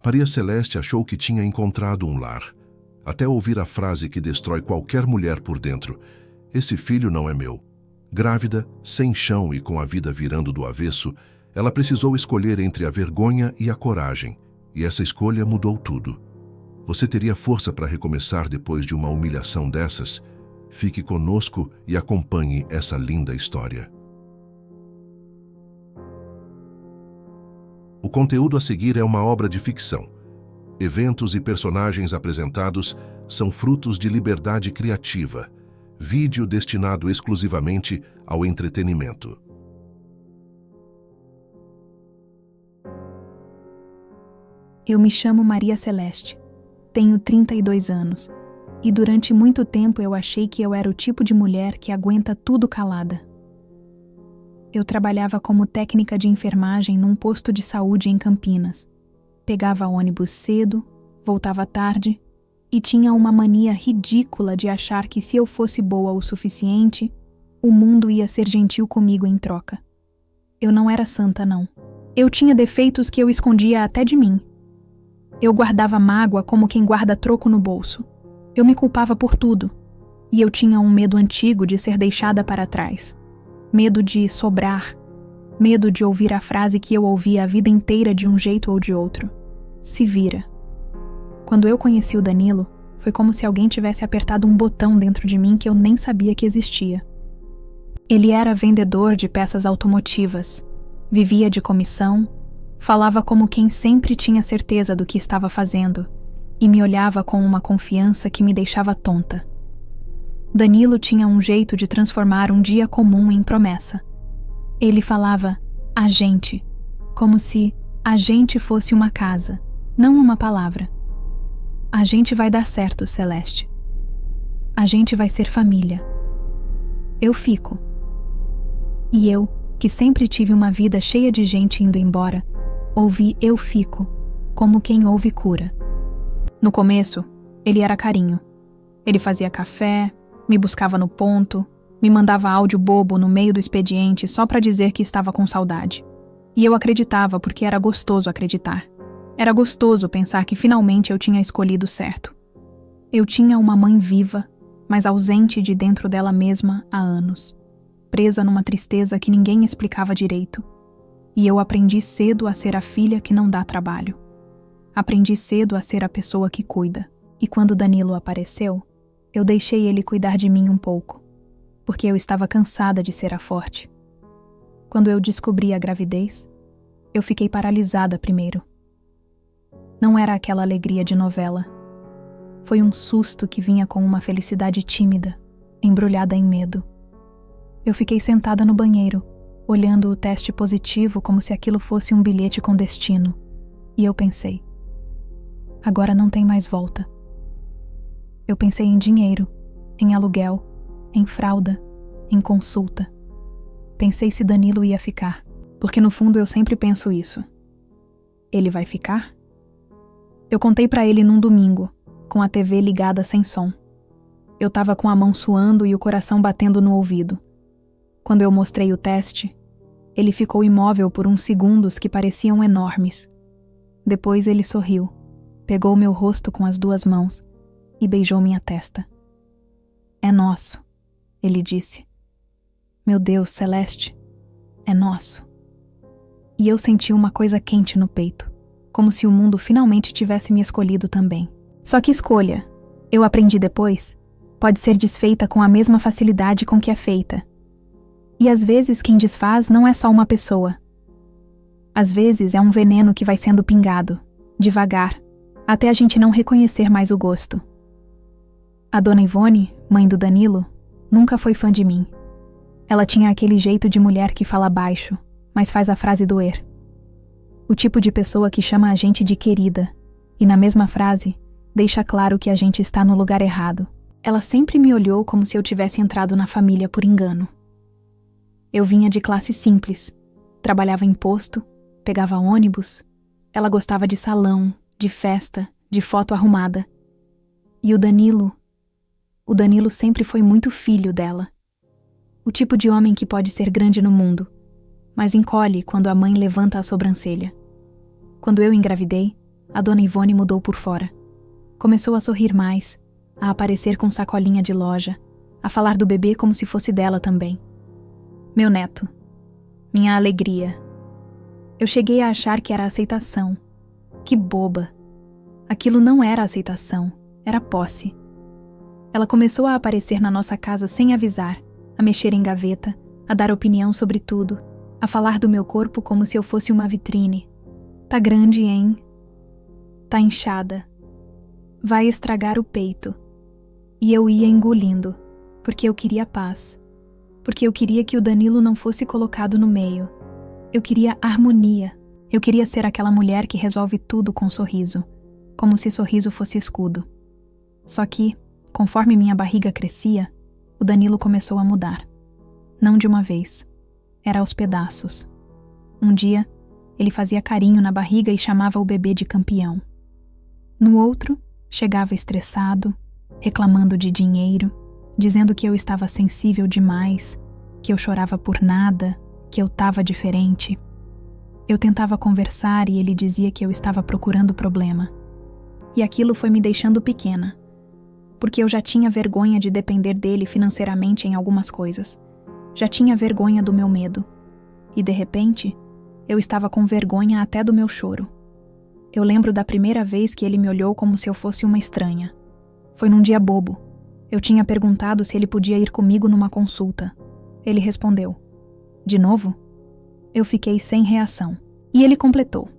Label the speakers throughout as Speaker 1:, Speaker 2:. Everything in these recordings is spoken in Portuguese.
Speaker 1: Maria Celeste achou que tinha encontrado um lar, até ouvir a frase que destrói qualquer mulher por dentro: esse filho não é meu. Grávida, sem chão e com a vida virando do avesso, ela precisou escolher entre a vergonha e a coragem, e essa escolha mudou tudo. Você teria força para recomeçar depois de uma humilhação dessas? Fique conosco e acompanhe essa linda história. O conteúdo a seguir é uma obra de ficção. Eventos e personagens apresentados são frutos de liberdade criativa, vídeo destinado exclusivamente ao entretenimento.
Speaker 2: Eu me chamo Maria Celeste, tenho 32 anos, e durante muito tempo eu achei que eu era o tipo de mulher que aguenta tudo calada. Eu trabalhava como técnica de enfermagem num posto de saúde em Campinas. Pegava ônibus cedo, voltava tarde e tinha uma mania ridícula de achar que se eu fosse boa o suficiente, o mundo ia ser gentil comigo em troca. Eu não era santa, não. Eu tinha defeitos que eu escondia até de mim. Eu guardava mágoa como quem guarda troco no bolso. Eu me culpava por tudo. E eu tinha um medo antigo de ser deixada para trás. Medo de sobrar. Medo de ouvir a frase que eu ouvia a vida inteira de um jeito ou de outro: se vira. Quando eu conheci o Danilo, foi como se alguém tivesse apertado um botão dentro de mim que eu nem sabia que existia. Ele era vendedor de peças automotivas, vivia de comissão, falava como quem sempre tinha certeza do que estava fazendo e me olhava com uma confiança que me deixava tonta. Danilo tinha um jeito de transformar um dia comum em promessa. Ele falava "a gente", como se a gente fosse uma casa, não uma palavra. A gente vai dar certo, Celeste. A gente vai ser família. Eu fico. E eu, que sempre tive uma vida cheia de gente indo embora, ouvi "eu fico", como quem ouve cura. No começo, ele era carinho. Ele fazia café, me buscava no ponto, me mandava áudio bobo no meio do expediente só para dizer que estava com saudade. E eu acreditava porque era gostoso acreditar. Era gostoso pensar que finalmente eu tinha escolhido certo. Eu tinha uma mãe viva, mas ausente de dentro dela mesma há anos, presa numa tristeza que ninguém explicava direito. E eu aprendi cedo a ser a filha que não dá trabalho. Aprendi cedo a ser a pessoa que cuida. E quando Danilo apareceu, eu deixei ele cuidar de mim um pouco, porque eu estava cansada de ser a forte. Quando eu descobri a gravidez, eu fiquei paralisada primeiro. Não era aquela alegria de novela. Foi um susto que vinha com uma felicidade tímida, embrulhada em medo. Eu fiquei sentada no banheiro, olhando o teste positivo como se aquilo fosse um bilhete com destino. E eu pensei: agora não tem mais volta. Eu pensei em dinheiro, em aluguel, em fralda, em consulta. Pensei se Danilo ia ficar, porque no fundo eu sempre penso isso. Ele vai ficar? Eu contei pra ele num domingo, com a TV ligada sem som. Eu tava com a mão suando e o coração batendo no ouvido. Quando eu mostrei o teste, ele ficou imóvel por uns segundos que pareciam enormes. Depois ele sorriu, pegou meu rosto com as 2 mãos e beijou minha testa. "É nosso", ele disse. "Meu Deus, Celeste, é nosso." E eu senti uma coisa quente no peito, como se o mundo finalmente tivesse me escolhido também. Só que escolha, eu aprendi depois, pode ser desfeita com a mesma facilidade com que é feita. E às vezes quem desfaz não é só uma pessoa. Às vezes é um veneno que vai sendo pingado, devagar, até a gente não reconhecer mais o gosto. A dona Ivone, mãe do Danilo, nunca foi fã de mim. Ela tinha aquele jeito de mulher que fala baixo, mas faz a frase doer. O tipo de pessoa que chama a gente de querida, e na mesma frase, deixa claro que a gente está no lugar errado. Ela sempre me olhou como se eu tivesse entrado na família por engano. Eu vinha de classe simples, trabalhava em posto, pegava ônibus. Ela gostava de salão, de festa, de foto arrumada. E o Danilo sempre foi muito filho dela. O tipo de homem que pode ser grande no mundo, mas encolhe quando a mãe levanta a sobrancelha. Quando eu engravidei, a dona Ivone mudou por fora. Começou a sorrir mais, a aparecer com sacolinha de loja, a falar do bebê como se fosse dela também. Meu neto. Minha alegria. Eu cheguei a achar que era aceitação. Que boba. Aquilo não era aceitação, era posse. Ela começou a aparecer na nossa casa sem avisar, a mexer em gaveta, a dar opinião sobre tudo, a falar do meu corpo como se eu fosse uma vitrine. Tá grande, hein? Tá inchada. Vai estragar o peito. E eu ia engolindo, porque eu queria paz. Porque eu queria que o Danilo não fosse colocado no meio. Eu queria harmonia. Eu queria ser aquela mulher que resolve tudo com sorriso, como se sorriso fosse escudo. Só que, conforme minha barriga crescia, o Danilo começou a mudar. Não de uma vez. Era aos pedaços. Um dia, ele fazia carinho na barriga e chamava o bebê de campeão. No outro, chegava estressado, reclamando de dinheiro, dizendo que eu estava sensível demais, que eu chorava por nada, que eu estava diferente. Eu tentava conversar e ele dizia que eu estava procurando problema. E aquilo foi me deixando pequena, porque eu já tinha vergonha de depender dele financeiramente em algumas coisas. Já tinha vergonha do meu medo. E de repente, eu estava com vergonha até do meu choro. Eu lembro da primeira vez que ele me olhou como se eu fosse uma estranha. Foi num dia bobo. Eu tinha perguntado se ele podia ir comigo numa consulta. Ele respondeu: "De novo?" Eu fiquei sem reação. E ele completou: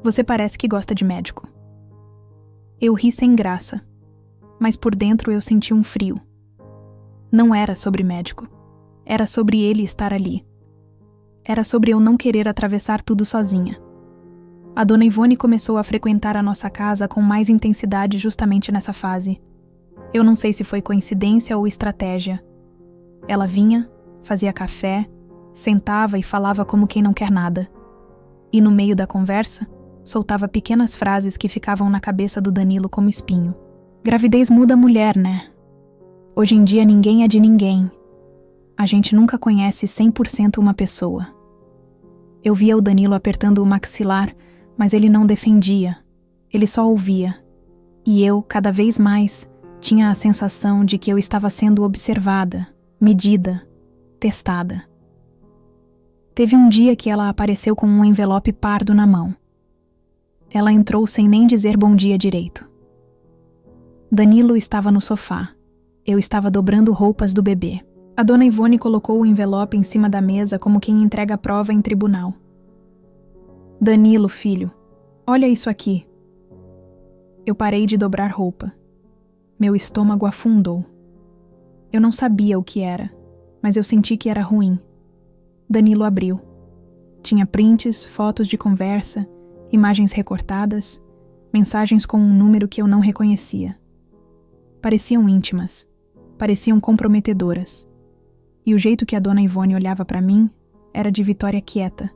Speaker 2: "Você parece que gosta de médico." Eu ri sem graça, mas por dentro eu senti um frio. Não era sobre médico. Era sobre ele estar ali. Era sobre eu não querer atravessar tudo sozinha. A dona Ivone começou a frequentar a nossa casa com mais intensidade justamente nessa fase. Eu não sei se foi coincidência ou estratégia. Ela vinha, fazia café, sentava e falava como quem não quer nada. E no meio da conversa, soltava pequenas frases que ficavam na cabeça do Danilo como espinho. Gravidez muda a mulher, né? Hoje em dia ninguém é de ninguém. A gente nunca conhece 100% uma pessoa. Eu via o Danilo apertando o maxilar, mas ele não defendia. Ele só ouvia. E eu, cada vez mais, tinha a sensação de que eu estava sendo observada, medida, testada. Teve um dia que ela apareceu com um envelope pardo na mão. Ela entrou sem nem dizer bom dia direito. Danilo estava no sofá. Eu estava dobrando roupas do bebê. A dona Ivone colocou o envelope em cima da mesa como quem entrega a prova em tribunal. "Danilo, filho, olha isso aqui." Eu parei de dobrar roupa. Meu estômago afundou. Eu não sabia o que era, mas eu senti que era ruim. Danilo abriu. Tinha prints, fotos de conversa, imagens recortadas, mensagens com um número que eu não reconhecia. Pareciam íntimas, pareciam comprometedoras. E o jeito que a dona Ivone olhava para mim era de Vitória quieta,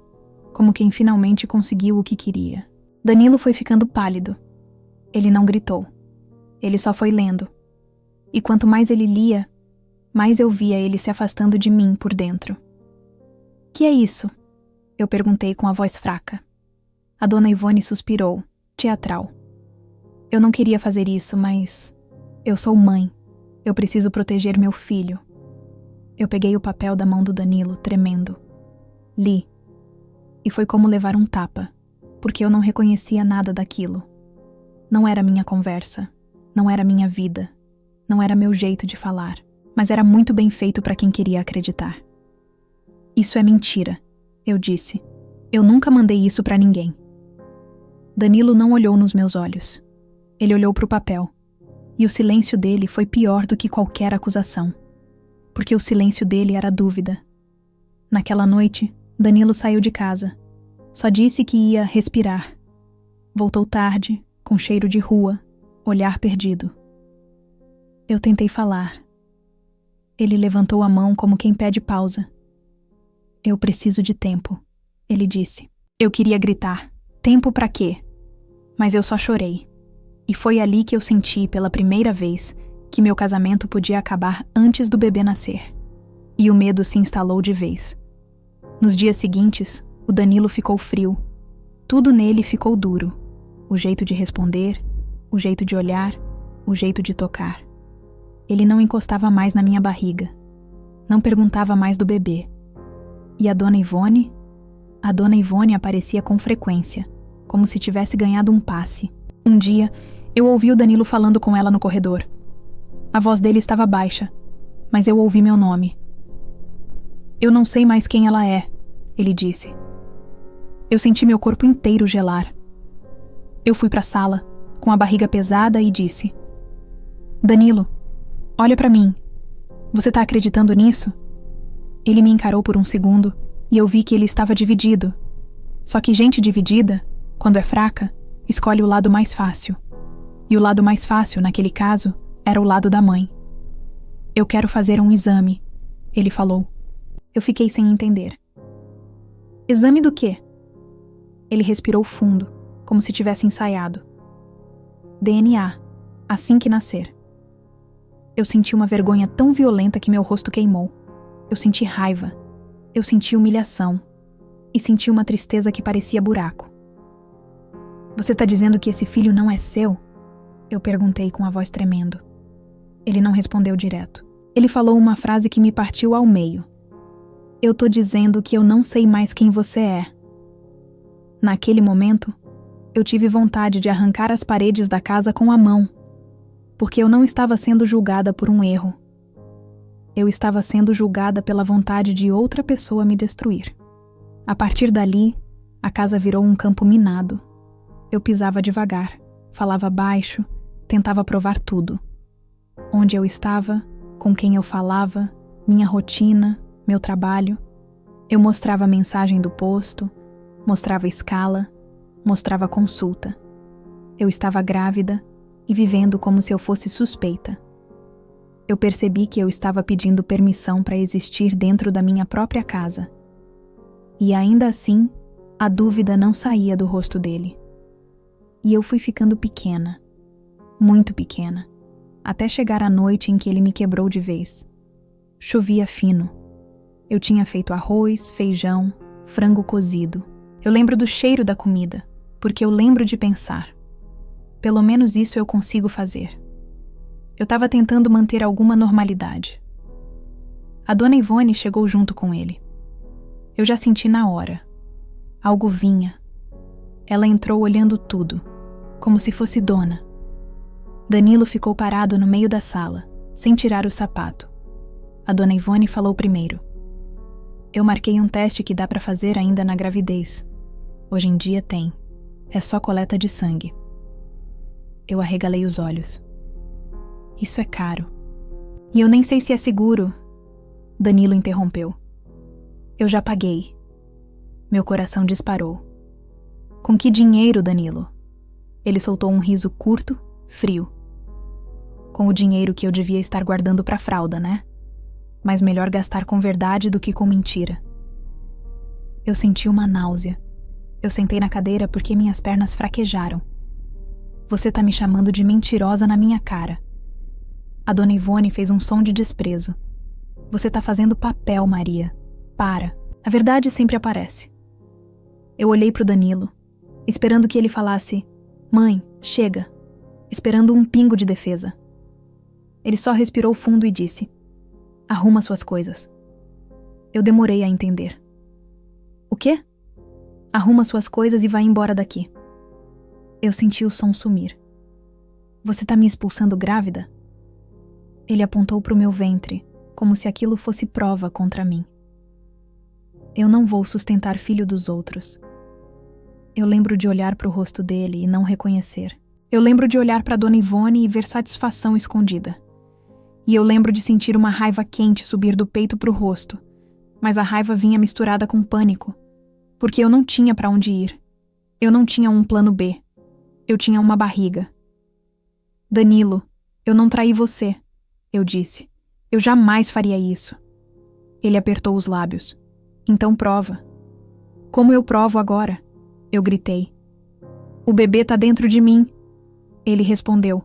Speaker 2: como quem finalmente conseguiu o que queria. Danilo foi ficando pálido. Ele não gritou. Ele só foi lendo. E quanto mais ele lia, mais eu via ele se afastando de mim por dentro. "Que é isso?" Eu perguntei com a voz fraca. A dona Ivone suspirou, teatral. "Eu não queria fazer isso, mas... eu sou mãe. Eu preciso proteger meu filho." Eu peguei o papel da mão do Danilo, tremendo. Li. E foi como levar um tapa, porque eu não reconhecia nada daquilo. Não era minha conversa, não era minha vida, não era meu jeito de falar, mas era muito bem feito para quem queria acreditar. "Isso é mentira", eu disse. "Eu nunca mandei isso para ninguém." Danilo não olhou nos meus olhos. Ele olhou para o papel. E o silêncio dele foi pior do que qualquer acusação. Porque o silêncio dele era dúvida. Naquela noite, Danilo saiu de casa. Só disse que ia respirar. Voltou tarde, com cheiro de rua, olhar perdido. Eu tentei falar. Ele levantou a mão como quem pede pausa. "Eu preciso de tempo", ele disse. Eu queria gritar. Tempo pra quê? Mas eu só chorei. E foi ali que eu senti, pela primeira vez, que meu casamento podia acabar antes do bebê nascer. E o medo se instalou de vez. Nos dias seguintes, o Danilo ficou frio. Tudo nele ficou duro. O jeito de responder, o jeito de olhar, o jeito de tocar. Ele não encostava mais na minha barriga. Não perguntava mais do bebê. E a Dona Ivone? A Dona Ivone aparecia com frequência, como se tivesse ganhado um passe. Um dia, eu ouvi o Danilo falando com ela no corredor. A voz dele estava baixa, mas eu ouvi meu nome. Eu não sei mais quem ela é, ele disse. Eu senti meu corpo inteiro gelar. Eu fui para a sala, com a barriga pesada, e disse: Danilo, olha para mim. Você tá acreditando nisso? Ele me encarou por um segundo e eu vi que ele estava dividido. Só que gente dividida, quando é fraca, escolhe o lado mais fácil. E o lado mais fácil, naquele caso, era o lado da mãe. Eu quero fazer um exame, ele falou. Eu fiquei sem entender. Exame do quê? Ele respirou fundo, como se tivesse ensaiado. DNA, assim que nascer. Eu senti uma vergonha tão violenta que meu rosto queimou. Eu senti raiva. Eu senti humilhação. E senti uma tristeza que parecia buraco. Você tá dizendo que esse filho não é seu? Eu perguntei com a voz tremendo. Ele não respondeu direto. Ele falou uma frase que me partiu ao meio. Eu tô dizendo que eu não sei mais quem você é. Naquele momento, eu tive vontade de arrancar as paredes da casa com a mão, porque eu não estava sendo julgada por um erro. Eu estava sendo julgada pela vontade de outra pessoa me destruir. A partir dali, a casa virou um campo minado. Eu pisava devagar, falava baixo, tentava provar tudo. Onde eu estava, com quem eu falava, minha rotina, meu trabalho. Eu mostrava a mensagem do posto, mostrava a escala, mostrava a consulta. Eu estava grávida e vivendo como se eu fosse suspeita. Eu percebi que eu estava pedindo permissão para existir dentro da minha própria casa. E ainda assim, a dúvida não saía do rosto dele. E eu fui ficando pequena, muito pequena, até chegar a noite em que ele me quebrou de vez. Chovia fino. Eu tinha feito arroz, feijão, frango cozido. Eu lembro do cheiro da comida, porque eu lembro de pensar. Pelo menos isso eu consigo fazer. Eu estava tentando manter alguma normalidade. A Dona Ivone chegou junto com ele. Eu já senti na hora. Algo vinha. Ela entrou olhando tudo, como se fosse dona. Danilo ficou parado no meio da sala, sem tirar o sapato. A Dona Ivone falou primeiro. Eu marquei um teste que dá para fazer ainda na gravidez. Hoje em dia tem. É só coleta de sangue. Eu arregalei os olhos. Isso é caro. E eu nem sei se é seguro. Danilo interrompeu. Eu já paguei. Meu coração disparou. Com que dinheiro, Danilo? Ele soltou um riso curto, frio. Com o dinheiro que eu devia estar guardando para fralda, né? Mas melhor gastar com verdade do que com mentira. Eu senti uma náusea. Eu sentei na cadeira porque minhas pernas fraquejaram. Você tá me chamando de mentirosa na minha cara. A Dona Ivone fez um som de desprezo. Você tá fazendo papel, Maria. Para. A verdade sempre aparece. Eu olhei pro Danilo, esperando que ele falasse: Mãe, chega. Esperando um pingo de defesa. Ele só respirou fundo e disse: Arruma suas coisas. Eu demorei a entender. O quê? Arruma suas coisas e vai embora daqui. Eu senti o som sumir. Você tá me expulsando grávida? Ele apontou pro meu ventre, como se aquilo fosse prova contra mim. Eu não vou sustentar filho dos outros. Eu lembro de olhar pro rosto dele e não reconhecer. Eu lembro de olhar pra Dona Ivone e ver satisfação escondida. E eu lembro de sentir uma raiva quente subir do peito pro rosto, mas a raiva vinha misturada com pânico, porque eu não tinha pra onde ir. Eu não tinha um plano B. Eu tinha uma barriga. Danilo, eu não traí você, eu disse. Eu jamais faria isso. Ele apertou os lábios. Então prova. Como eu provo agora? Eu gritei. O bebê tá dentro de mim. Ele respondeu.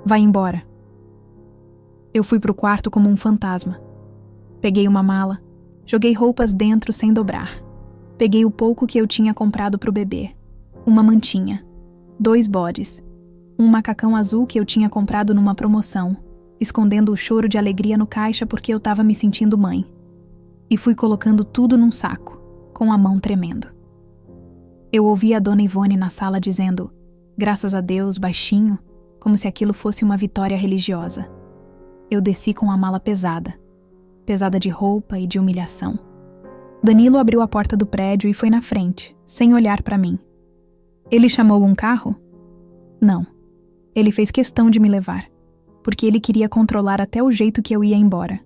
Speaker 2: Vai embora. Eu fui pro quarto como um fantasma. Peguei uma mala, joguei roupas dentro sem dobrar. Peguei o pouco que eu tinha comprado pro bebê. Uma mantinha. 2 bodes. Um macacão azul que eu tinha comprado numa promoção, escondendo o choro de alegria no caixa porque eu estava me sentindo mãe. E fui colocando tudo num saco, com a mão tremendo. Eu ouvi a dona Ivone na sala dizendo, graças a Deus, baixinho, como se aquilo fosse uma vitória religiosa. Eu desci com a mala pesada de roupa e de humilhação. Danilo abriu a porta do prédio e foi na frente, sem olhar para mim. Ele chamou um carro? Não. Ele fez questão de me levar, porque ele queria controlar até o jeito que eu ia embora.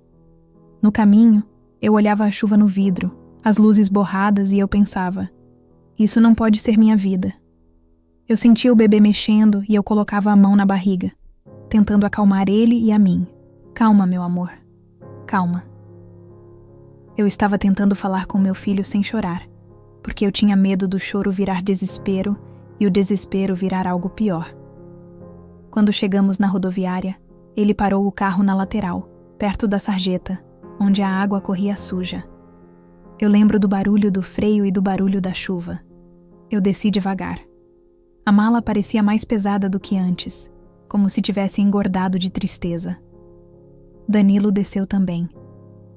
Speaker 2: No caminho, eu olhava a chuva no vidro, as luzes borradas e eu pensava, isso não pode ser minha vida. Eu sentia o bebê mexendo e eu colocava a mão na barriga, tentando acalmar ele e a mim. Calma, meu amor. Calma. Eu estava tentando falar com meu filho sem chorar, porque eu tinha medo do choro virar desespero e o desespero virar algo pior. Quando chegamos na rodoviária, ele parou o carro na lateral, perto da sarjeta, onde a água corria suja. Eu lembro do barulho do freio e do barulho da chuva. Eu desci devagar. A mala parecia mais pesada do que antes, como se tivesse engordado de tristeza. Danilo desceu também.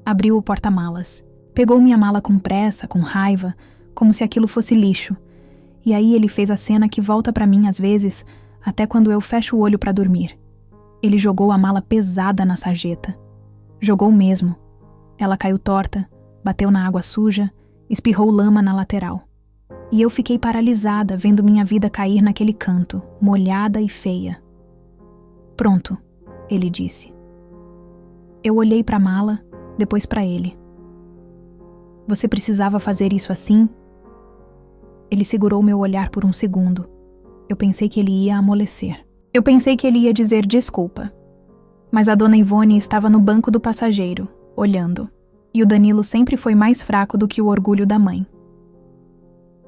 Speaker 2: Abriu o porta-malas. Pegou minha mala com pressa, com raiva, como se aquilo fosse lixo. E aí ele fez a cena que volta pra mim às vezes, até quando eu fecho o olho pra dormir. Ele jogou a mala pesada na sarjeta. Jogou mesmo. Ela caiu torta, bateu na água suja, espirrou lama na lateral. E eu fiquei paralisada vendo minha vida cair naquele canto, molhada e feia. Pronto, ele disse. Eu olhei pra mala, depois pra ele. Você precisava fazer isso assim? Ele segurou meu olhar por um segundo. Eu pensei que ele ia amolecer. Eu pensei que ele ia dizer desculpa. Mas a dona Ivone estava no banco do passageiro, olhando. E o Danilo sempre foi mais fraco do que o orgulho da mãe.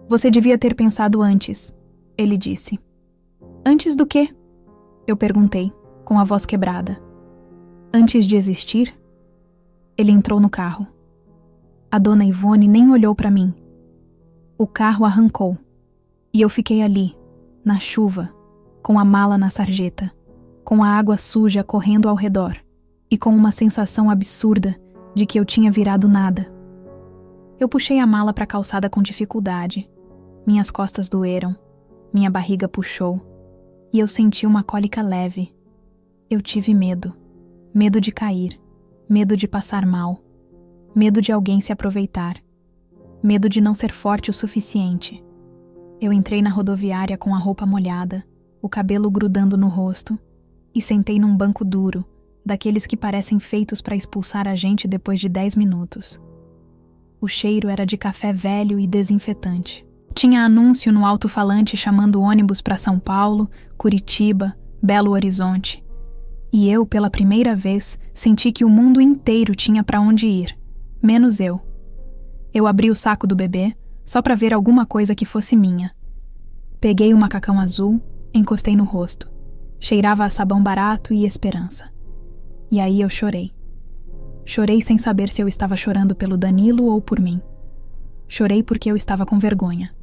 Speaker 2: Você devia ter pensado antes, ele disse. Antes do quê? Eu perguntei, com a voz quebrada. Antes de existir? Ele entrou no carro. A dona Ivone nem olhou para mim. O carro arrancou. E eu fiquei ali, na chuva, com a mala na sarjeta, com a água suja correndo ao redor e com uma sensação absurda de que eu tinha virado nada. Eu puxei a mala para a calçada com dificuldade. Minhas costas doeram, minha barriga puxou e eu senti uma cólica leve. Eu tive medo. Medo de cair, medo de passar mal, medo de alguém se aproveitar, medo de não ser forte o suficiente. Eu entrei na rodoviária com a roupa molhada, o cabelo grudando no rosto, e sentei num banco duro, daqueles que parecem feitos para expulsar a gente depois de 10 minutos. O cheiro era de café velho e desinfetante. Tinha anúncio no alto-falante chamando ônibus para São Paulo, Curitiba, Belo Horizonte. E eu, pela primeira vez, senti que o mundo inteiro tinha para onde ir, menos eu. Eu abri o saco do bebê, só para ver alguma coisa que fosse minha. Peguei o macacão azul, encostei no rosto. Cheirava a sabão barato e esperança. E aí eu chorei. Chorei sem saber se eu estava chorando pelo Danilo ou por mim. Chorei porque eu estava com vergonha.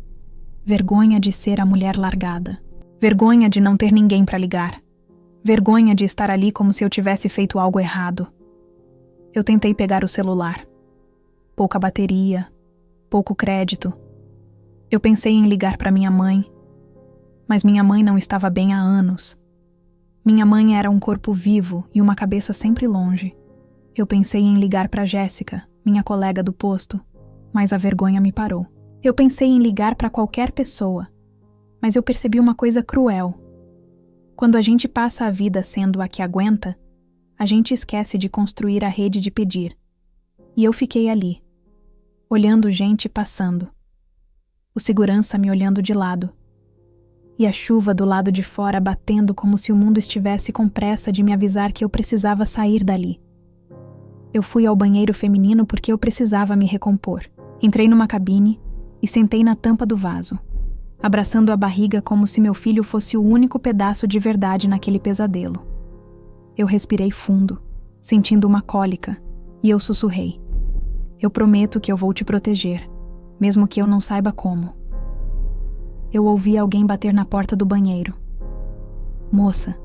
Speaker 2: Vergonha de ser a mulher largada. Vergonha de não ter ninguém para ligar. Vergonha de estar ali como se eu tivesse feito algo errado. Eu tentei pegar o celular. Pouca bateria, pouco crédito. Eu pensei em ligar para minha mãe, mas minha mãe não estava bem há anos. Minha mãe era um corpo vivo e uma cabeça sempre longe. Eu pensei em ligar para Jéssica, minha colega do posto, mas a vergonha me parou. Eu pensei em ligar para qualquer pessoa, mas eu percebi uma coisa cruel. Quando a gente passa a vida sendo a que aguenta, a gente esquece de construir a rede de pedir. E eu fiquei ali, olhando gente passando. O segurança me olhando de lado. E a chuva do lado de fora batendo como se o mundo estivesse com pressa de me avisar que eu precisava sair dali. Eu fui ao banheiro feminino porque eu precisava me recompor. Entrei numa cabine e sentei na tampa do vaso, abraçando a barriga como se meu filho fosse o único pedaço de verdade naquele pesadelo. Eu respirei fundo, sentindo uma cólica, e eu sussurrei. Eu prometo que eu vou te proteger, mesmo que eu não saiba como. eu ouvi alguém bater na porta do banheiro. Moça,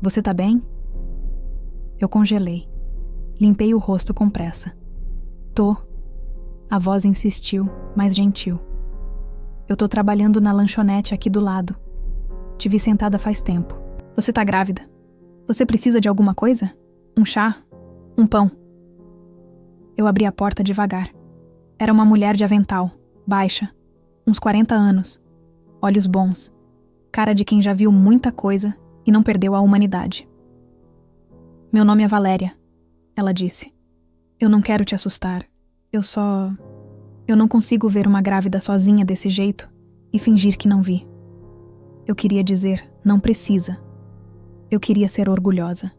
Speaker 2: você tá bem? Eu congelei. Limpei o rosto com pressa. Tô. A voz insistiu, mais gentil. Eu tô trabalhando na lanchonete aqui do lado. Te vi sentada faz tempo. Você tá grávida? Você precisa de alguma coisa? Um chá? Um pão? Eu abri a porta devagar. Era uma mulher de avental, baixa, uns 40 anos, olhos bons, cara de quem já viu muita coisa e não perdeu a humanidade. Meu nome é Valéria, ela disse. Eu não quero te assustar. Eu não consigo ver uma grávida sozinha desse jeito e fingir que não vi. Eu queria dizer, não precisa. Eu queria ser orgulhosa.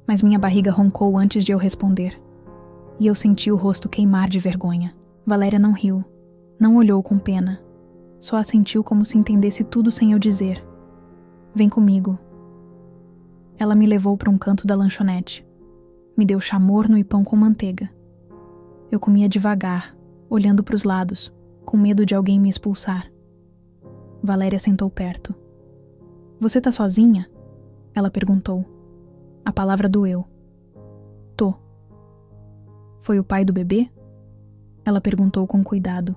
Speaker 2: Mas minha barriga roncou antes de eu responder. E eu senti o rosto queimar de vergonha. Valéria não riu, não olhou com pena. Só assentiu como se entendesse tudo sem eu dizer. Vem comigo. Ela me levou para um canto da lanchonete. Me deu chamorno e pão com manteiga. Eu comia devagar, olhando para os lados, com medo de alguém me expulsar. Valéria sentou perto. Você tá sozinha? Ela perguntou. A palavra doeu. Tô. Foi o pai do bebê? Ela perguntou com cuidado.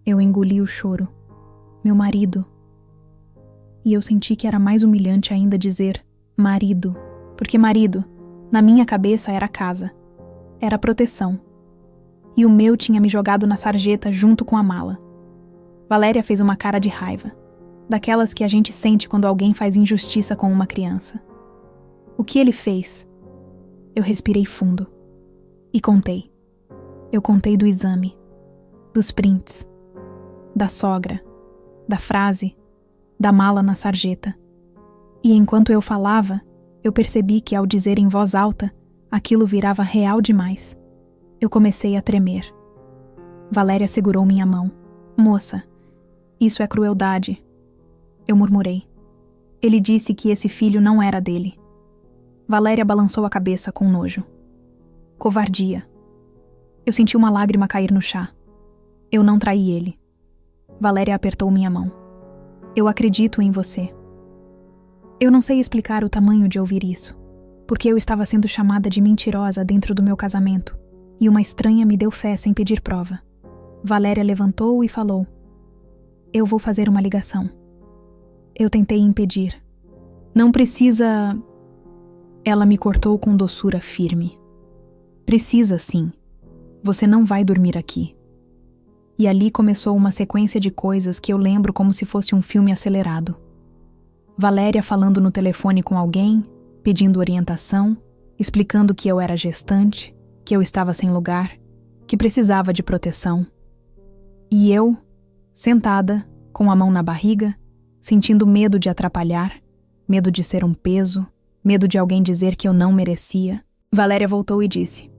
Speaker 2: Eu engoli o choro. Meu marido. E eu senti que era mais humilhante ainda dizer marido, porque marido, na minha cabeça, era casa. Era proteção. E o meu tinha me jogado na sarjeta junto com a mala. Valéria fez uma cara de raiva, daquelas que a gente sente quando alguém faz injustiça com uma criança. O que ele fez? Eu respirei fundo. E contei. Eu contei do exame, dos prints, da sogra, da frase, da mala na sarjeta. E enquanto eu falava, eu percebi que ao dizer em voz alta, aquilo virava real demais. Eu comecei a tremer. Valéria segurou minha mão. Moça, isso é crueldade. Eu murmurei. Ele disse que esse filho não era dele. Valéria balançou a cabeça com nojo. Covardia. Eu senti uma lágrima cair no chá. Eu não traí ele. Valéria apertou minha mão. Eu acredito em você. Eu não sei explicar o tamanho de ouvir isso, porque eu estava sendo chamada de mentirosa dentro do meu casamento, e uma estranha me deu fé sem pedir prova. Valéria levantou e falou. Eu vou fazer uma ligação. Eu tentei impedir. Não precisa... Ela me cortou com doçura firme. Precisa sim. Você não vai dormir aqui. E ali começou uma sequência de coisas que eu lembro como se fosse um filme acelerado. Valéria falando no telefone com alguém, pedindo orientação, explicando que eu era gestante, que eu estava sem lugar, que precisava de proteção. E eu, sentada, com a mão na barriga, sentindo medo de atrapalhar, medo de ser um peso, medo de alguém dizer que eu não merecia. Valéria voltou e disse: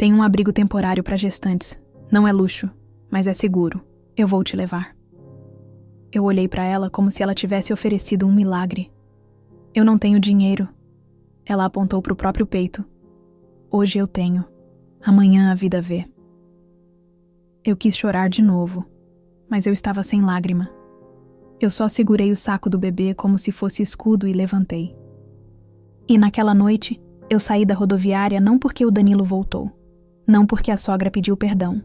Speaker 2: tem um abrigo temporário para gestantes. Não é luxo, mas é seguro. Eu vou te levar. Eu olhei para ela como se ela tivesse oferecido um milagre. Eu não tenho dinheiro. Ela apontou para o próprio peito. Hoje eu tenho. Amanhã a vida vê. Eu quis chorar de novo, mas eu estava sem lágrima. Eu só segurei o saco do bebê como se fosse escudo e levantei. E naquela noite, eu saí da rodoviária não porque o Danilo voltou. Não porque a sogra pediu perdão.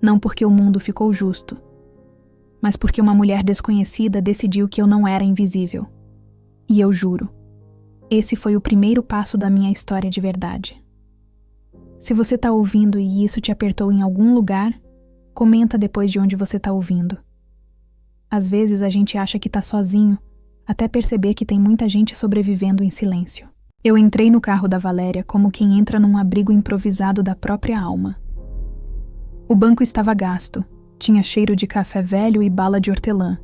Speaker 2: Não porque o mundo ficou justo. Mas porque uma mulher desconhecida decidiu que eu não era invisível. E eu juro, esse foi o primeiro passo da minha história de verdade. Se você tá ouvindo e isso te apertou em algum lugar, comenta depois de onde você tá ouvindo. Às vezes a gente acha que tá sozinho, até perceber que tem muita gente sobrevivendo em silêncio. Eu entrei no carro da Valéria como quem entra num abrigo improvisado da própria alma. O banco estava gasto, tinha cheiro de café velho e bala de hortelã.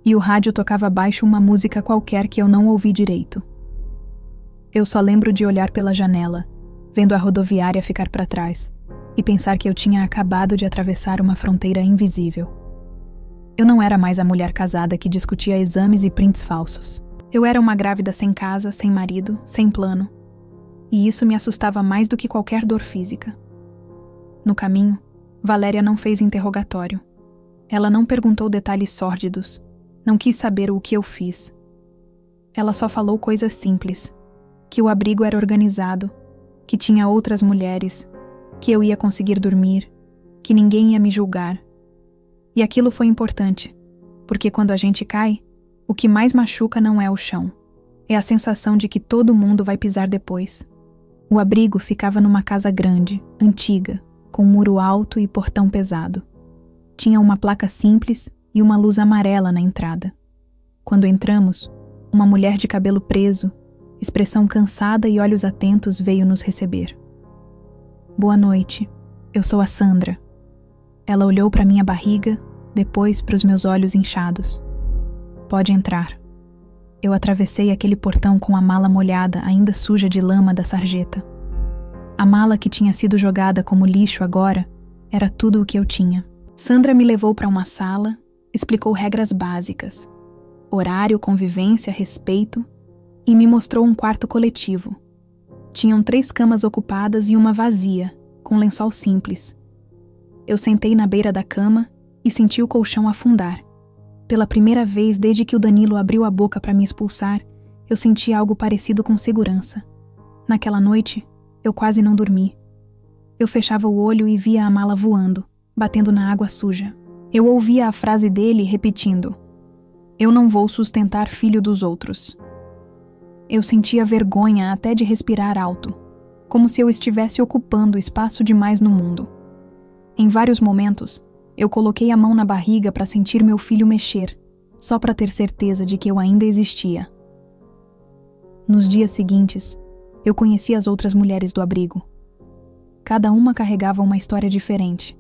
Speaker 2: E o rádio tocava baixo uma música qualquer que eu não ouvi direito. Eu só lembro de olhar pela janela, vendo a rodoviária ficar para trás, e pensar que eu tinha acabado de atravessar uma fronteira invisível. Eu não era mais a mulher casada que discutia exames e prints falsos. Eu era uma grávida sem casa, sem marido, sem plano. E isso me assustava mais do que qualquer dor física. No caminho, Valéria não fez interrogatório. Ela não perguntou detalhes sórdidos, não quis saber o que eu fiz. Ela só falou coisas simples, que o abrigo era organizado, que tinha outras mulheres, que eu ia conseguir dormir, que ninguém ia me julgar. E aquilo foi importante, porque quando a gente cai, o que mais machuca não é o chão, é a sensação de que todo mundo vai pisar depois. O abrigo ficava numa casa grande, antiga, com muro alto e portão pesado. Tinha uma placa simples e uma luz amarela na entrada. Quando entramos, uma mulher de cabelo preso, expressão cansada e olhos atentos veio nos receber. Boa noite, eu sou a Sandra. Ela olhou para minha barriga, depois para os meus olhos inchados. Pode entrar. Eu atravessei aquele portão com a mala molhada, ainda suja de lama da sarjeta. A mala que tinha sido jogada como lixo agora era tudo o que eu tinha. Sandra me levou para uma sala, explicou regras básicas, horário, convivência, respeito, e me mostrou um quarto coletivo. Tinham 3 camas ocupadas e uma vazia, com lençol simples. Eu sentei na beira da cama e senti o colchão afundar. Pela primeira vez desde que o Danilo abriu a boca para me expulsar, eu senti algo parecido com segurança. Naquela noite, eu quase não dormi. Eu fechava o olho e via a mala voando, batendo na água suja. Eu ouvia a frase dele repetindo: "Eu não vou sustentar filho dos outros." Eu sentia vergonha até de respirar alto, como se eu estivesse ocupando espaço demais no mundo. Em vários momentos, eu coloquei a mão na barriga para sentir meu filho mexer, só para ter certeza de que eu ainda existia. Nos dias seguintes, eu conheci as outras mulheres do abrigo. Cada uma carregava uma história diferente,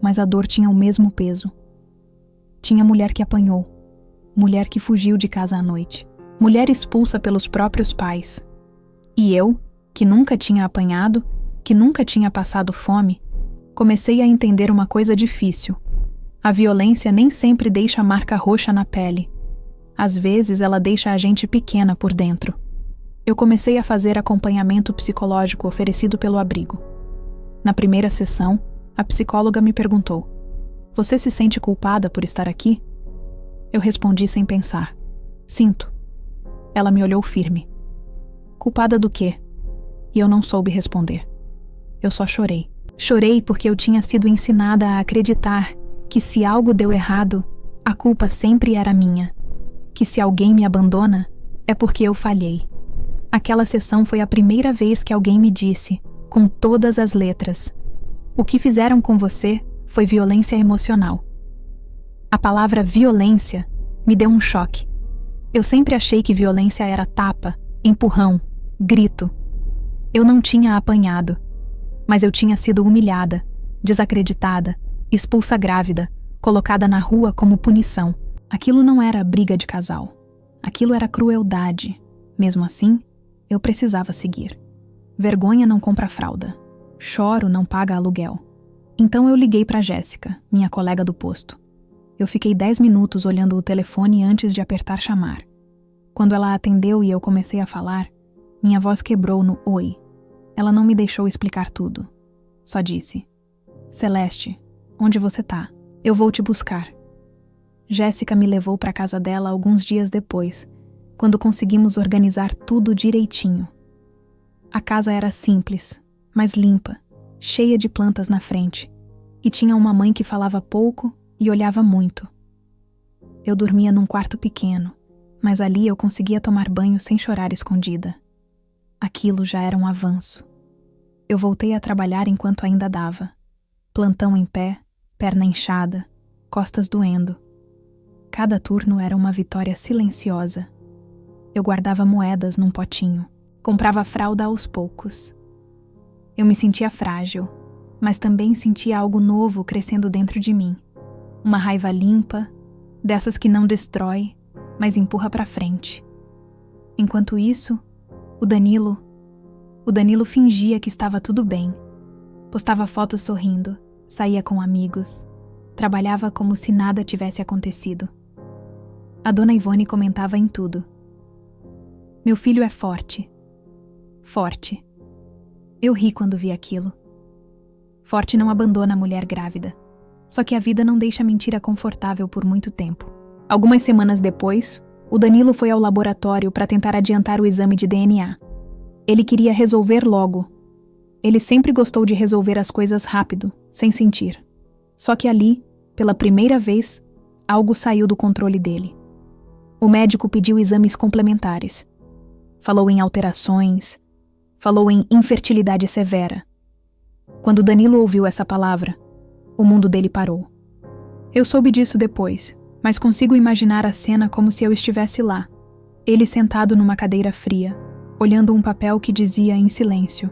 Speaker 2: mas a dor tinha o mesmo peso. Tinha mulher que apanhou, mulher que fugiu de casa à noite, mulher expulsa pelos próprios pais. E eu, que nunca tinha apanhado, que nunca tinha passado fome, comecei a entender uma coisa difícil. A violência nem sempre deixa marca roxa na pele. Às vezes ela deixa a gente pequena por dentro. Eu comecei a fazer acompanhamento psicológico oferecido pelo abrigo. Na primeira sessão, a psicóloga me perguntou: "Você se sente culpada por estar aqui?" Eu respondi sem pensar: "Sinto." Ela me olhou firme. "Culpada do quê?" E eu não soube responder. Eu só chorei. Chorei porque eu tinha sido ensinada a acreditar que se algo deu errado, a culpa sempre era minha. Que se alguém me abandona, é porque eu falhei. Aquela sessão foi a primeira vez que alguém me disse, com todas as letras: "O que fizeram com você foi violência emocional." A palavra violência me deu um choque. Eu sempre achei que violência era tapa, empurrão, grito. Eu não tinha apanhado, mas eu tinha sido humilhada, desacreditada, expulsa grávida, colocada na rua como punição. Aquilo não era briga de casal. Aquilo era crueldade. Mesmo assim, eu precisava seguir. Vergonha não compra fralda. Choro não paga aluguel. Então eu liguei para Jéssica, minha colega do posto. Eu fiquei 10 minutos olhando o telefone antes de apertar chamar. Quando ela atendeu e eu comecei a falar, minha voz quebrou no oi. Ela não me deixou explicar tudo. Só disse: "Celeste, onde você tá? Eu vou te buscar." Jéssica me levou para a casa dela alguns dias depois, quando conseguimos organizar tudo direitinho. A casa era simples, mas limpa, cheia de plantas na frente, e tinha uma mãe que falava pouco e olhava muito. Eu dormia num quarto pequeno, mas ali eu conseguia tomar banho sem chorar escondida. Aquilo já era um avanço. Eu voltei a trabalhar enquanto ainda dava. Plantão em pé, perna inchada, costas doendo. Cada turno era uma vitória silenciosa. Eu guardava moedas num potinho, comprava fralda aos poucos. Eu me sentia frágil, mas também sentia algo novo crescendo dentro de mim. Uma raiva limpa, dessas que não destrói, mas empurra para frente. Enquanto isso, o Danilo fingia que estava tudo bem. Postava fotos sorrindo, saía com amigos, trabalhava como se nada tivesse acontecido. A dona Ivone comentava em tudo: "Meu filho é forte. Forte." Eu ri quando vi aquilo. Forte não abandona a mulher grávida. Só que a vida não deixa a mentira confortável por muito tempo. Algumas semanas depois, o Danilo foi ao laboratório para tentar adiantar o exame de DNA. Ele queria resolver logo. Ele sempre gostou de resolver as coisas rápido, sem sentir. Só que ali, pela primeira vez, algo saiu do controle dele. O médico pediu exames complementares. Falou em alterações, falou em infertilidade severa. Quando Danilo ouviu essa palavra, o mundo dele parou. Eu soube disso depois, mas consigo imaginar a cena como se eu estivesse lá. Ele sentado numa cadeira fria, olhando um papel que dizia em silêncio: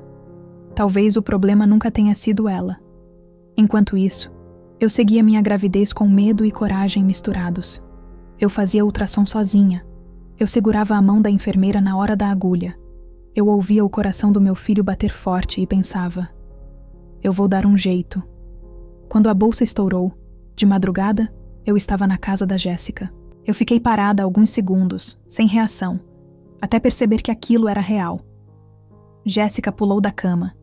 Speaker 2: talvez o problema nunca tenha sido ela. Enquanto isso, eu seguia minha gravidez com medo e coragem misturados. Eu fazia ultrassom sozinha. Eu segurava a mão da enfermeira na hora da agulha. Eu ouvia o coração do meu filho bater forte e pensava: eu vou dar um jeito. Quando a bolsa estourou, de madrugada, eu estava na casa da Jéssica. Eu fiquei parada alguns segundos, sem reação, até perceber que aquilo era real. Jéssica pulou da cama,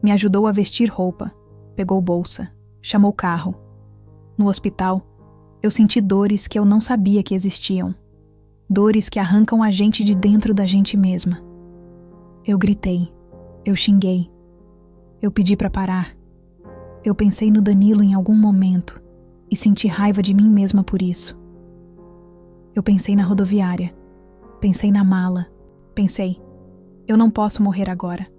Speaker 2: me ajudou a vestir roupa, pegou bolsa, chamou carro. No hospital, eu senti dores que eu não sabia que existiam. Dores que arrancam a gente de dentro da gente mesma. Eu gritei, eu xinguei, eu pedi para parar. Eu pensei no Danilo em algum momento e senti raiva de mim mesma por isso. Eu pensei na rodoviária, pensei na mala, pensei: eu não posso morrer agora.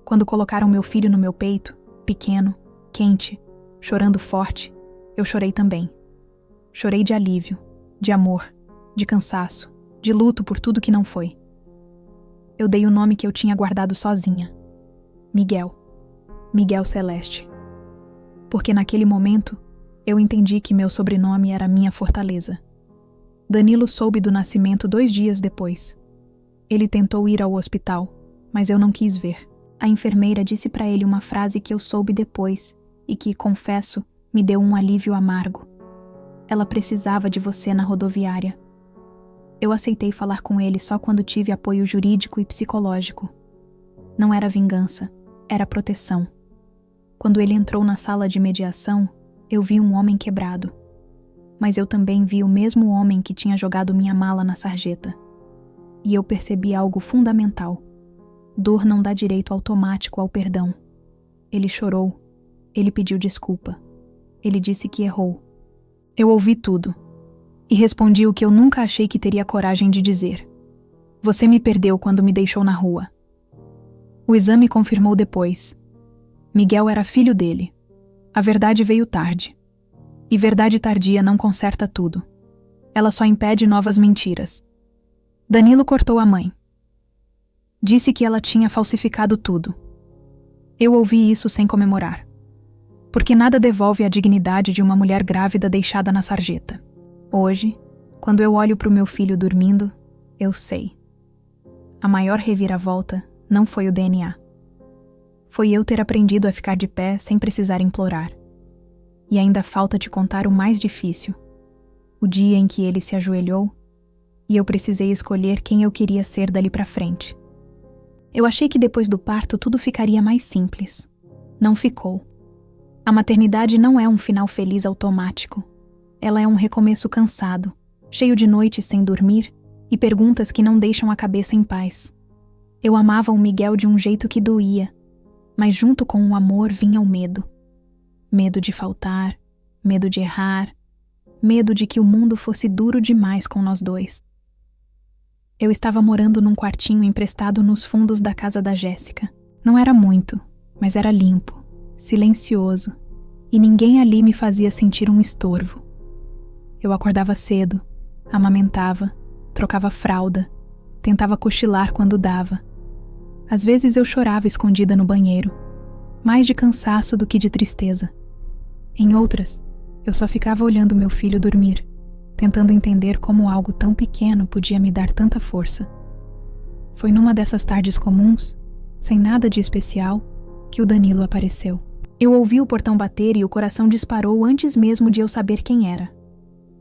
Speaker 2: Quando colocaram meu filho no meu peito, pequeno, quente, chorando forte, eu chorei também. Chorei de alívio, de amor, de cansaço, de luto por tudo que não foi. Eu dei o nome que eu tinha guardado sozinha: Miguel. Miguel Celeste. Porque naquele momento, eu entendi que meu sobrenome era minha fortaleza. Danilo soube do nascimento 2 dias depois. Ele tentou ir ao hospital, mas eu não quis ver. A enfermeira disse para ele uma frase que eu soube depois e que, confesso, me deu um alívio amargo. Ela precisava de você na rodoviária. Eu aceitei falar com ele só quando tive apoio jurídico e psicológico. Não era vingança, era proteção. Quando ele entrou na sala de mediação, eu vi um homem quebrado. Mas eu também vi o mesmo homem que tinha jogado minha mala na sarjeta. E eu percebi algo fundamental. Dor não dá direito automático ao perdão. Ele chorou. Ele pediu desculpa. Ele disse que errou. Eu ouvi tudo. E respondi o que eu nunca achei que teria coragem de dizer: você me perdeu quando me deixou na rua. O exame confirmou depois. Miguel era filho dele. A verdade veio tarde. E verdade tardia não conserta tudo. Ela só impede novas mentiras. Danilo cortou a mãe. Disse que ela tinha falsificado tudo. Eu ouvi isso sem comemorar. Porque nada devolve a dignidade de uma mulher grávida deixada na sarjeta. Hoje, quando eu olho para o meu filho dormindo, eu sei. A maior reviravolta não foi o DNA. Foi eu ter aprendido a ficar de pé sem precisar implorar. E ainda falta te contar o mais difícil. O dia em que ele se ajoelhou e eu precisei escolher quem eu queria ser dali para frente. Eu achei que depois do parto tudo ficaria mais simples. Não ficou. A maternidade não é um final feliz automático. Ela é um recomeço cansado, cheio de noites sem dormir e perguntas que não deixam a cabeça em paz. Eu amava o Miguel de um jeito que doía, mas junto com o amor vinha o medo. Medo de faltar, medo de errar, medo de que o mundo fosse duro demais com nós dois. Eu estava morando num quartinho emprestado nos fundos da casa da Jéssica. Não era muito, mas era limpo, silencioso, e ninguém ali me fazia sentir um estorvo. Eu acordava cedo, amamentava, trocava fralda, tentava cochilar quando dava. Às vezes eu chorava escondida no banheiro, mais de cansaço do que de tristeza. Em outras, eu só ficava olhando meu filho dormir, tentando entender como algo tão pequeno podia me dar tanta força. Foi numa dessas tardes comuns, sem nada de especial, que o Danilo apareceu. Eu ouvi o portão bater e o coração disparou antes mesmo de eu saber quem era.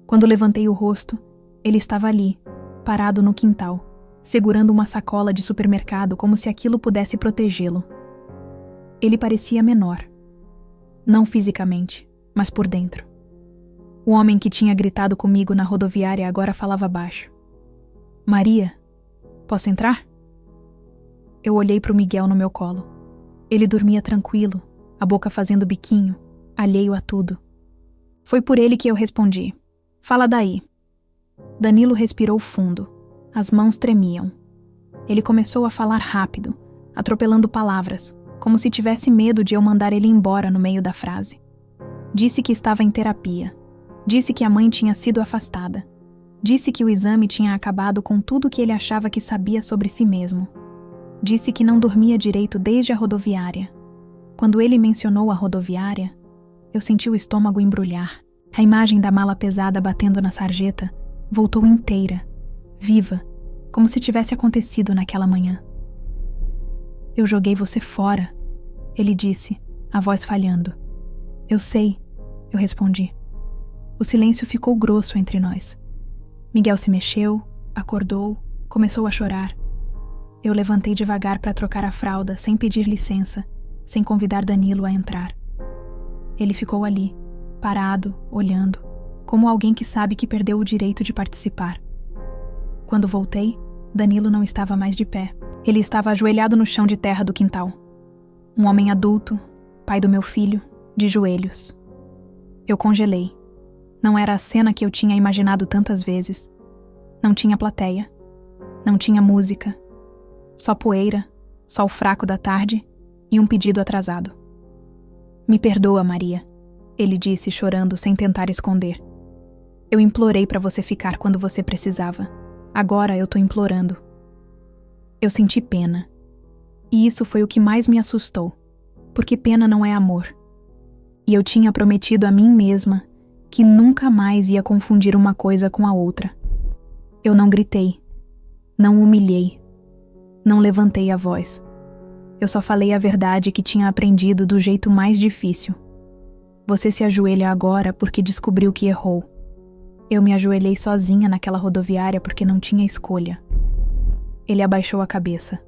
Speaker 2: Quando levantei o rosto, ele estava ali, parado no quintal, segurando uma sacola de supermercado como se aquilo pudesse protegê-lo. Ele parecia menor. Não fisicamente, mas por dentro. O homem que tinha gritado comigo na rodoviária agora falava baixo. Maria, posso entrar? Eu olhei para o Miguel no meu colo. Ele dormia tranquilo, a boca fazendo biquinho, alheio a tudo. Foi por ele que eu respondi. Fala daí. Danilo respirou fundo. As mãos tremiam. Ele começou a falar rápido, atropelando palavras, como se tivesse medo de eu mandar ele embora no meio da frase. Disse que estava em terapia. Disse que a mãe tinha sido afastada. Disse que o exame tinha acabado com tudo que ele achava que sabia sobre si mesmo. Disse que não dormia direito desde a rodoviária. Quando ele mencionou a rodoviária, eu senti o estômago embrulhar. A imagem da mala pesada batendo na sarjeta voltou inteira, viva, como se tivesse acontecido naquela manhã. Eu joguei você fora, ele disse, a voz falhando. Eu sei, eu respondi. O silêncio ficou grosso entre nós. Miguel se mexeu, acordou, começou a chorar. Eu levantei devagar para trocar a fralda, sem pedir licença, sem convidar Danilo a entrar. Ele ficou ali, parado, olhando, como alguém que sabe que perdeu o direito de participar. Quando voltei, Danilo não estava mais de pé. Ele estava ajoelhado no chão de terra do quintal. Um homem adulto, pai do meu filho, de joelhos. Eu congelei. Não era a cena que eu tinha imaginado tantas vezes. Não tinha plateia. Não tinha música. Só poeira, sol fraco da tarde e um pedido atrasado. Me perdoa, Maria, ele disse chorando sem tentar esconder. Eu implorei para você ficar quando você precisava. Agora eu tô implorando. Eu senti pena. E isso foi o que mais me assustou, porque pena não é amor. E eu tinha prometido a mim mesma que nunca mais ia confundir uma coisa com a outra. Eu não gritei, não humilhei, não levantei a voz. Eu só falei a verdade que tinha aprendido do jeito mais difícil. Você se ajoelha agora porque descobriu que errou. Eu me ajoelhei sozinha naquela rodoviária porque não tinha escolha. Ele abaixou a cabeça.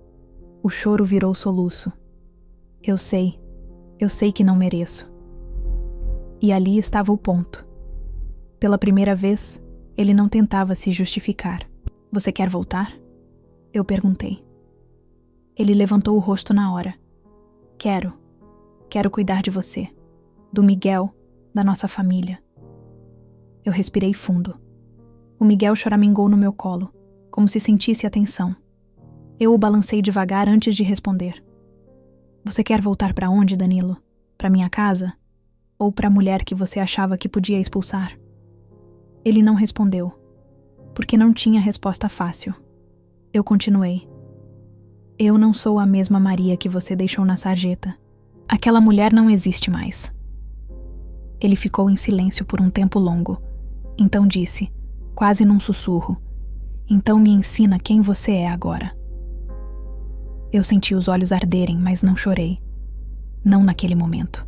Speaker 2: O choro virou soluço. Eu sei que não mereço. E ali estava o ponto. Pela primeira vez, ele não tentava se justificar. Você quer voltar? Eu perguntei. Ele levantou o rosto na hora. Quero cuidar de você, do Miguel, da nossa família. Eu respirei fundo. O Miguel choramingou no meu colo, como se sentisse atenção. Eu o balancei devagar antes de responder. Você quer voltar para onde, Danilo? Para minha casa? Ou para a mulher que você achava que podia expulsar? Ele não respondeu, porque não tinha resposta fácil. Eu continuei. Eu não sou a mesma Maria que você deixou na sarjeta. Aquela mulher não existe mais. Ele ficou em silêncio por um tempo longo. Então disse, quase num sussurro, então me ensina quem você é agora. Eu senti os olhos arderem, mas não chorei. Não naquele momento.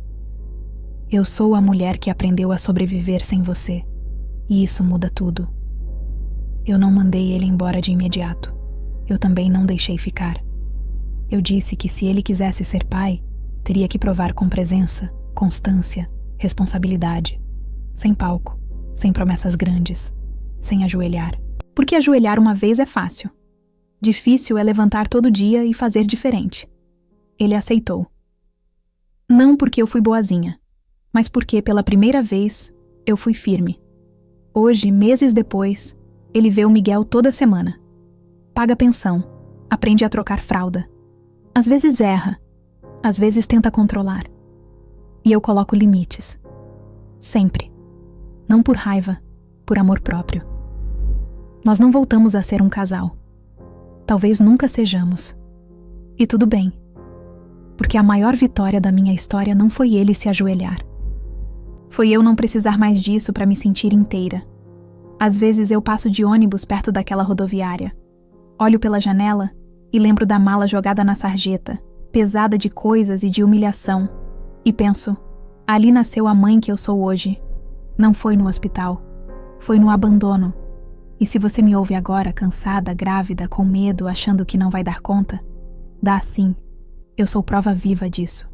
Speaker 2: Eu sou a mulher que aprendeu a sobreviver sem você. E isso muda tudo. Eu não mandei ele embora de imediato. Eu também não deixei ficar. Eu disse que se ele quisesse ser pai, teria que provar com presença, constância, responsabilidade. Sem palco, sem promessas grandes, sem ajoelhar. Porque ajoelhar uma vez é fácil. Difícil é levantar todo dia e fazer diferente. Ele aceitou. Não porque eu fui boazinha, mas porque pela primeira vez eu fui firme. Hoje, meses depois, ele vê o Miguel toda semana. Paga pensão, aprende a trocar fralda. Às vezes erra, às vezes tenta controlar. E eu coloco limites. Sempre. Não por raiva, por amor próprio. Nós não voltamos a ser um casal. Talvez nunca sejamos. E tudo bem. Porque a maior vitória da minha história não foi ele se ajoelhar. Foi eu não precisar mais disso para me sentir inteira. Às vezes eu passo de ônibus perto daquela rodoviária. Olho pela janela e lembro da mala jogada na sarjeta, pesada de coisas e de humilhação. E penso, ali nasceu a mãe que eu sou hoje. Não foi no hospital. Foi no abandono. E se você me ouve agora, cansada, grávida, com medo, achando que não vai dar conta, dá sim. Eu sou prova viva disso.